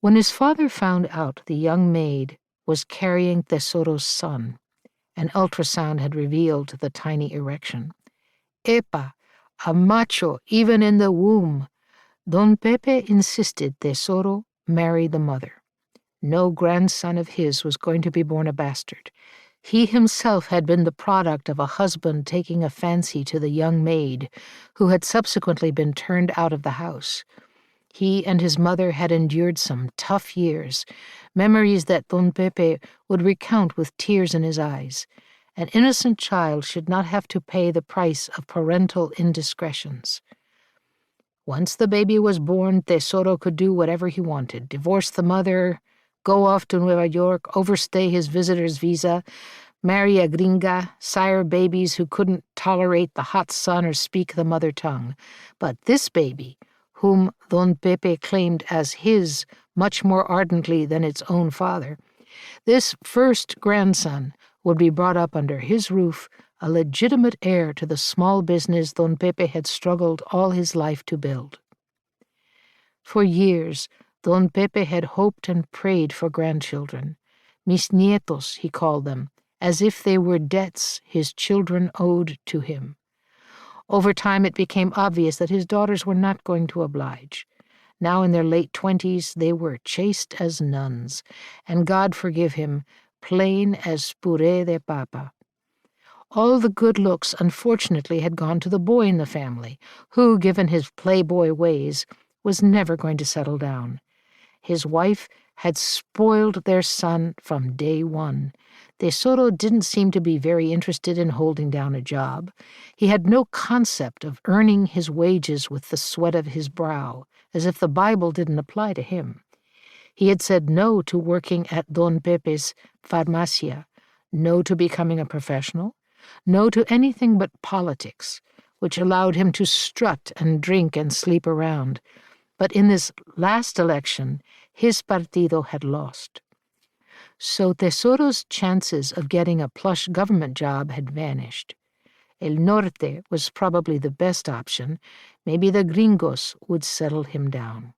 When his father found out the young maid was carrying Tesoro's son, an ultrasound had revealed the tiny erection. Epa, a macho even in the womb. Don Pepe insisted Tesoro marry the mother. No grandson of his was going to be born a bastard. He himself had been the product of a husband taking a fancy to the young maid, who had subsequently been turned out of the house. He and his mother had endured some tough years, memories that Don Pepe would recount with tears in his eyes. An innocent child should not have to pay the price of parental indiscretions. Once the baby was born, Tesoro could do whatever he wanted: divorce the mother, go off to Nueva York, overstay his visitor's visa, marry a gringa, sire babies who couldn't tolerate the hot sun or speak the mother tongue. But this baby, whom Don Pepe claimed as his much more ardently than its own father, this first grandson would be brought up under his roof, a legitimate heir to the small business Don Pepe had struggled all his life to build. For years, Don Pepe had hoped and prayed for grandchildren. Mis nietos, he called them, as if they were debts his children owed to him. Over time, it became obvious that his daughters were not going to oblige. Now in their late 20s, they were chaste as nuns, and God forgive him, plain as puré de papa. All the good looks, unfortunately, had gone to the boy in the family, who, given his playboy ways, was never going to settle down. His wife had spoiled their son from day one. Tesoro didn't seem to be very interested in holding down a job. He had no concept of earning his wages with the sweat of his brow, as if the Bible didn't apply to him. He had said no to working at Don Pepe's farmacia, no to becoming a professional, no to anything but politics, which allowed him to strut and drink and sleep around. But in this last election, his partido had lost. So Tesoro's chances of getting a plush government job had vanished. El Norte was probably the best option. Maybe the gringos would settle him down.